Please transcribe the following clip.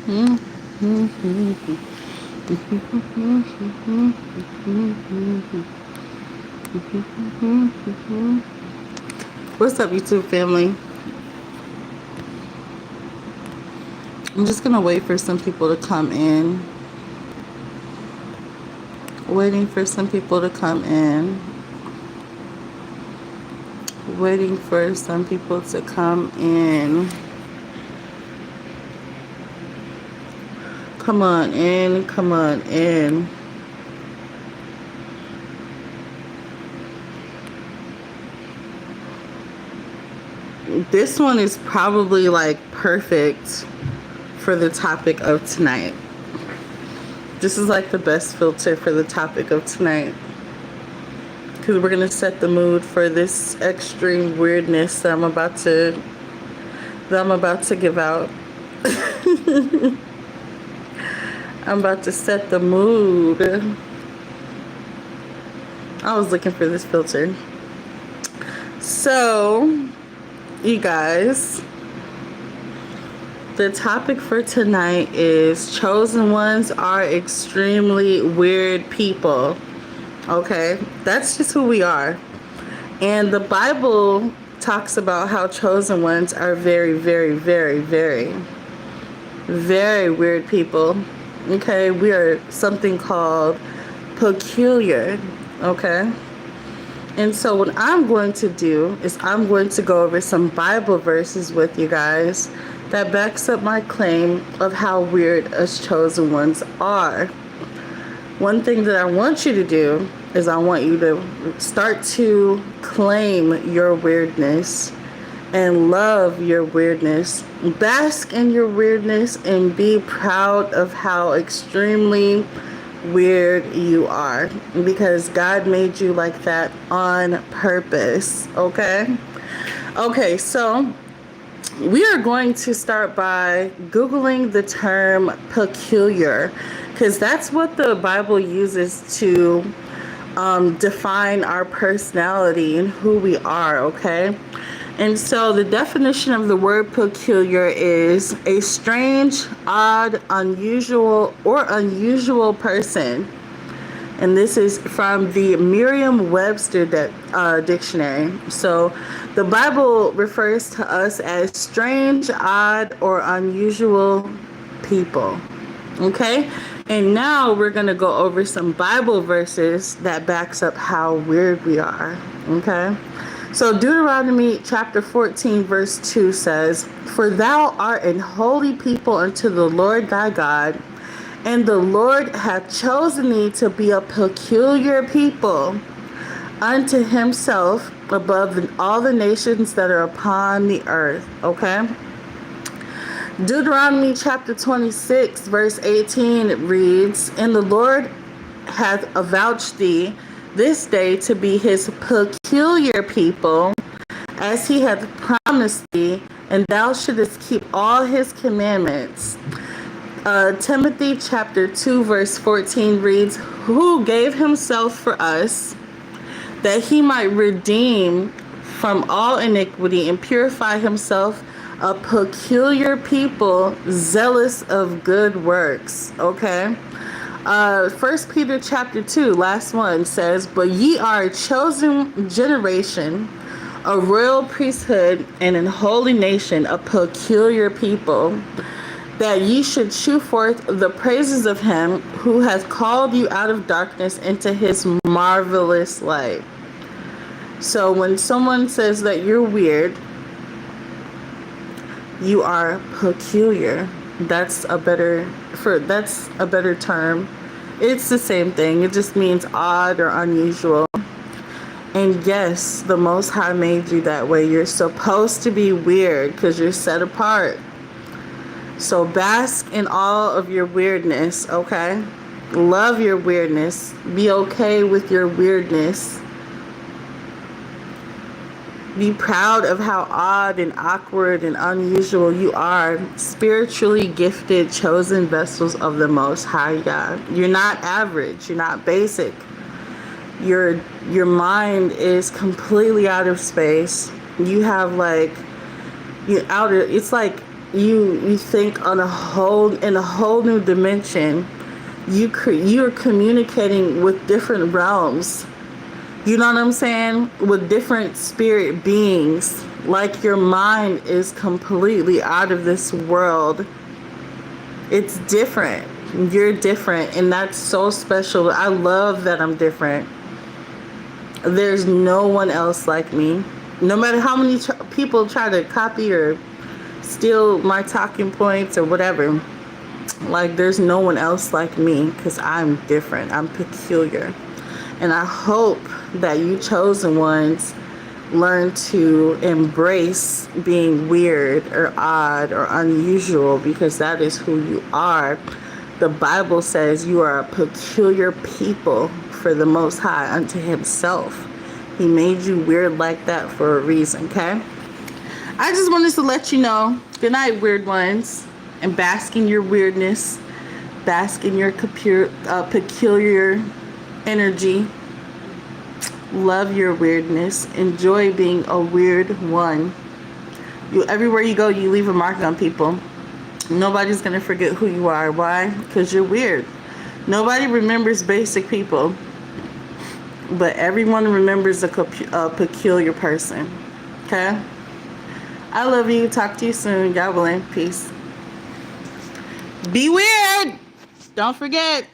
What's up, YouTube family? I'm just gonna wait for some people to come in. Waiting for some people to come in. Waiting for some people to come in. Come on in, come on in. This one is probably like perfect for the topic of tonight. This is like the best filter for the topic of tonight, because we're gonna set the mood for this extreme weirdness that I'm about to give out. I'm about to set the mood. I was looking for this filter. So, you guys, the topic for tonight is chosen ones are extremely weird people. Okay? That's just who we are. And the Bible talks about how chosen ones are very, very, very, very, very weird people. Okay? We are something called peculiar. Okay? And so what I'm going to do is I'm going to go over some Bible verses with you guys that backs up my claim of how weird us chosen ones are. One thing that I want you to do is I want you to start to claim your weirdness and love your weirdness. Bask in your weirdness and be proud of how extremely weird you are, because God made you like that on purpose. Okay, so we are going to start by Googling the term peculiar, because that's what the Bible uses to define our personality and who we are. Okay, and so the definition of the word peculiar is a strange, odd, unusual, or unusual person. And this is from the Merriam-Webster dictionary. So the Bible refers to us as strange, odd, or unusual people. Okay? And now we're going to go over some Bible verses that backs up how weird we are. Okay? So Deuteronomy chapter 14 verse 2 says, "For thou art an holy people unto the Lord thy God, and the Lord hath chosen thee to be a peculiar people unto himself above all the nations that are upon the earth." Okay? Deuteronomy chapter 26 verse 18 reads, "And the Lord hath avouched thee this day to be his peculiar people, as he hath promised thee, and thou shouldest keep all his commandments." Timothy chapter 2 verse 14 reads, "Who gave himself for us, that he might redeem from all iniquity and purify himself a peculiar people, zealous of good works." Okay? 1 Peter chapter 2, last one, says, "But ye are a chosen generation, a royal priesthood, and an holy nation, a peculiar people, that ye should shew forth the praises of him who hath called you out of darkness into his marvelous light." So when someone says that you're weird, you are peculiar. That's a better term. It's the same thing. It just means odd or unusual. And yes, the Most High made you that way. You're supposed to be weird because you're set apart. So bask in all of your weirdness, okay? Love your weirdness. Be okay with your weirdness. Be proud of how odd and awkward and unusual you are. Spiritually gifted, chosen vessels of the Most High God. You're not average. You're not basic. Your mind is completely out of space. You have like, it's like you think on in a whole new dimension. You're communicating with different realms. You know what I'm saying? With different spirit beings. Like your mind is completely out of this world. It's different. You're different, and that's so special. I love that I'm different. There's no one else like me. No matter how many people try to copy or steal my talking points or whatever, like there's no one else like me, because I'm different. I'm peculiar. And I hope that you chosen ones learn to embrace being weird or odd or unusual, because that is who you are. The Bible says you are a peculiar people for the Most High unto Himself. He made you weird like that for a reason, okay? I just wanted to let you know, good night, weird ones, and bask in your weirdness, bask in your peculiar energy. Love your weirdness. Enjoy being a weird one. Everywhere you go, you leave a mark on people. Nobody's going to forget who you are. Why? Because you're weird. Nobody remembers basic people, but everyone remembers a peculiar person. Okay? I love you. Talk to you soon. God willing. Peace. Be weird. Don't forget.